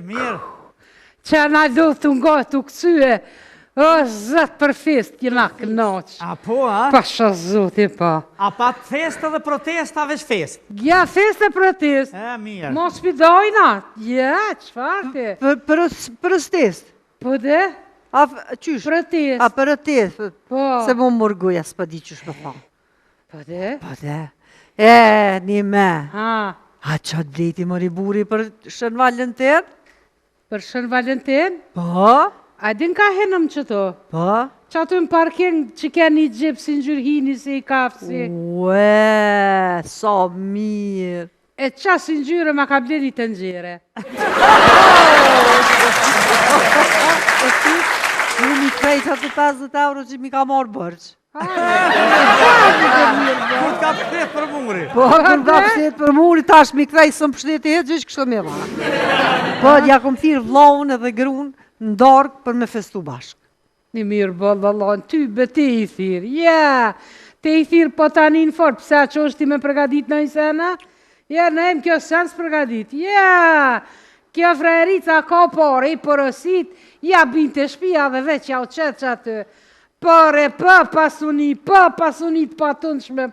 Mirë. Që na do të nga të kësye, o zëtë për fest, jena kënaq. A po, a? Pasha zoti, pa. A pa festa dhe protesta veç fest? Ja, fest e protest. Mirë. Mos pidojna. Ja, qëfar te? Protest? Po dhe? A qysh? Protest. A protest? Po. Se më mërguja, s'pa di qysh me tha. Po dhe? Po dhe. Një me. A qa drejti mëri buri për Shën Valentin? Për Shën Valentin? Po. A din ka henëm që to? Po. Që ato në parking që ke një gjipë si në gjyrhini, si i kafësi. Ue, sa mirë. E qa si në gjyre ma ka bleni të njëre. Unë mi krejt atë 50 euro që mi ka marrë bërç. Kur ka pështet për muri? Po, kur ka pështet për muri, tash mi krejt së më pështet e gjithë kështë me va. Po, ja kom thirë vlaun edhe grun në darkë për me festu bashkë. Një mirë bëllallon, ty bë te i thirë, ja, te i thirë po tani në fort, pësa që është ti me përgadit në i sena? Ja, në emë kjo sens përgadit, ja, kjo frajerica ka pare i përësit, ja binë të shpia dhe veç ja u qetë që atë, pare pasunit patundshme,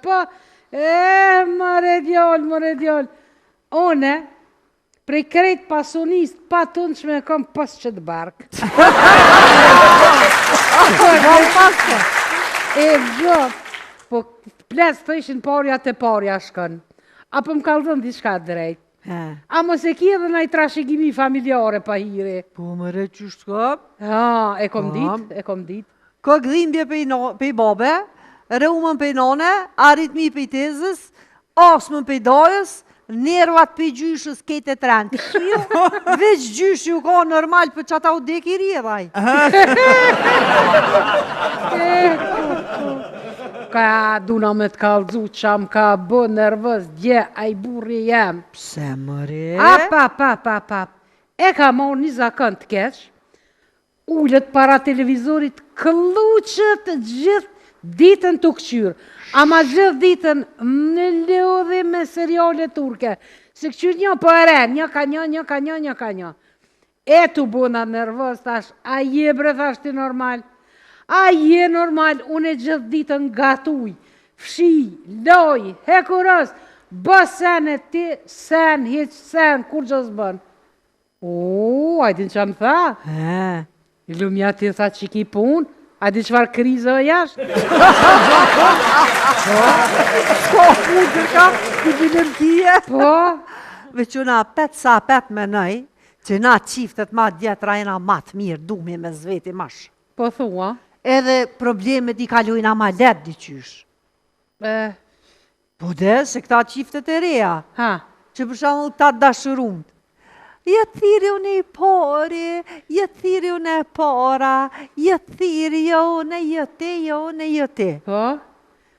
mëre djallë, one, prej krejt pasunist patundshme kom pas që të barkë. E vjot, po ples të ishin parja të parja shkën, apo më kaldhën di shka drejt. A mos e kje dhe na i trashegimi familjare pa hire. Po më re qështë kap? E kom dit. Ka gdhimbje pej babe, rëumën pej nane, aritmi pej tezës, asmën pej dajës, nervat pej gjyshës kete të rëndë. Veç gjyshë ju ka normal për që ata u dek i rjedhaj. Ka duna me të kalëzu qam ka bë nervës, dje a i burri jem. Pse mëre? Apap. E ka morë një zakën të keq, ullët para televizorit, këlluqët gjithë ditën të këqyrë. Ama gjithë ditën në lodhe me seriale turke. Se këqyrë një po e re, një ka një. E të bona nervës, tash, a je bre, thash ti normal. A je normal, unë e gjithë ditën gatuj, fshi, loj, hekurës, bë sen e ti, sen, heq sen, kur gjës bën. O, a din që më tha? I lumja ti tha që ki pun, a di qëfar krizë o jashtë? Ko putër ka, ti bilën kije? Po? Vequna pet me nëj, që na qiftet ma djetra e na matë mirë, dume me zveti mash. Po thua? Edhe problemet i kalujna ma let diqysh. Po dhe, se këta qiftet e reja, që për shumë këta dashërumt. Jetë thiri unë i pori, jetë thiri unë e para, jetë thiri jo në jëte. Po?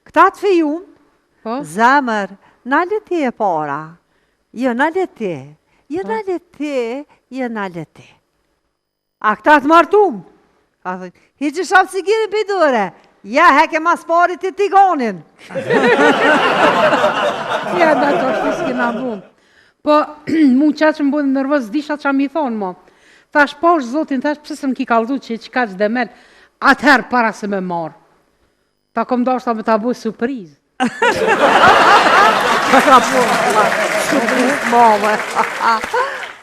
Këta të fejum, zemër, në lete e para, jo në lete. A këta të martum, hiqë shafë si kiri pëjdore, ja heke mas parit të tigonin. Ja, da të është të s'kina bumë. Po, mu qa që më bëndë nërvës, disha që mi thonë, mo. Thash, po është zotin, thash, pëse se më ki kaldu që i qka që demel, atëherë para se me marë. Ta kom do shta me ta bu surprizë.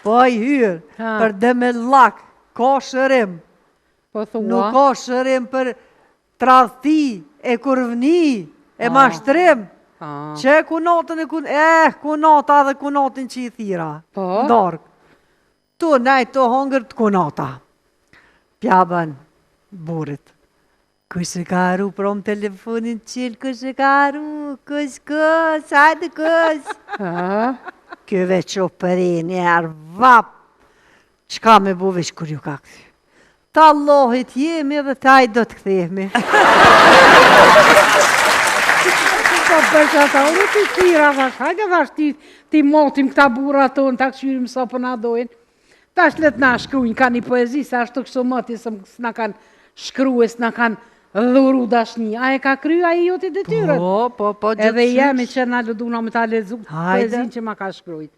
Po i hyrë, për demel lak, ka shërim. Po thua? Nuk ka shërim për tradhti, e kurvni, e mashtrim. Që kunatën kunata dhe kunatin që i thira. Po? Ndark. Tu nejtë të hongër të kunata. Pjabën, burit. Kush e ka arru prom telefonin qilë, kush e ka arru, kush, hajde kush. Kjo veç o përi njerë, vap. Qka me bu veç kur ju ka këthy. Ta Allahit jemi dhe taj do të këthemi. Po përqa ta, unë të tira, thash, hajde thash ti motim këta bura tonë, ta këshyrim sa për na dojnë. Tash let na shkrujnë, ka një poezi, se ashtu kështu mëti, së na kanë shkruje, së na kanë dhuru dashni. A e ka kry a i jote detyrën? Po, Edhe jemi që na lëduna me ta lezu poezin që ma ka shkrujt.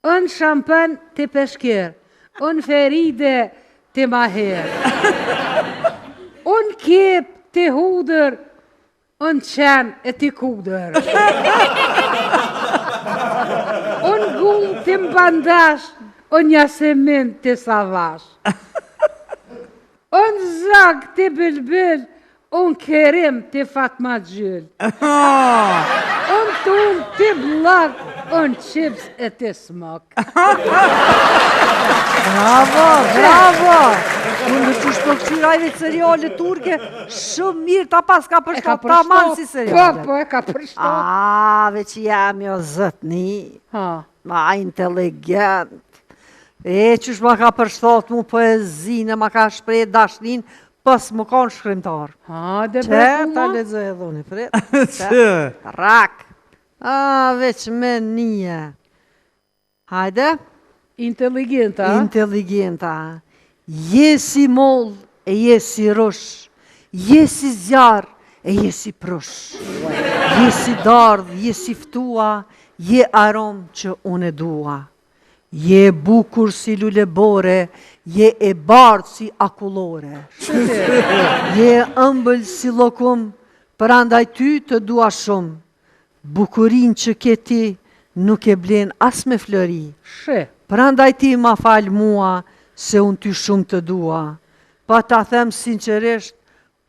Unë shampen të peshker, unë feride të maher, unë kep të hudër, unë qen e të kudër. Unë gull të mbandash, unë jasemin të savash. Unë zag të bilbil, unë kerim të Fatma Gjyll. Unë tunë të blag, unë qips e të smok. Bravo! Unë në që shpëkqyrajve seriale turke, shumë mirë, ta pas ka përshtot, ta manë si seriale. Po, e ka përshtot. Veç jam jo zëtni, ma inteligent. Qysh ma ka përshtot mu poezinë, ma ka shprej dashnin, pës më konë shkrimtar. Dhe Që ta brekuma? lezoj edhe unë, prit. Rak. Veç me nije. Hajde. Inteligenta. Inteligenta. Je si moll e je si rush. Je si zjarë e je si prush. Je si dardh, je si ftua, je arom që unë e dua. Je bukur si lulebore, je e bardh si akullore. Je ëmbël si lokum, për andaj ty të dua shumë. Bukurin që ke ti nuk e blen as me flëri. Për andaj ti ma falë mua, se unë ty shumë të dua. Pa ta them sinqerisht,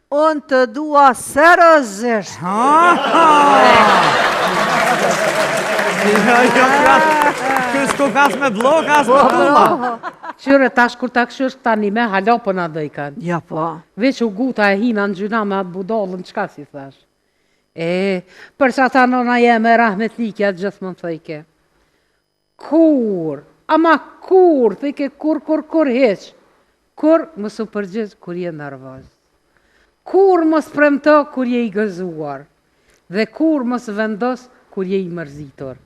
unë të dua seriozisht. Kështu kas me blok, as me tulla. Qyre tash kur ta këshysh tani me halo për na dojkan. Ja po. Veç u guta e hina në gjyna me atë budallën, qka si thash? Përsa ta nona jeme rahmetlikja gjithmonë thëjke. Kur, ama kur, thëjke kur heq. Kur mos u përgjith kur je nervoz. Kur mos premto kur je i gëzuar. Dhe kur mos vendos kur je i mërzitor.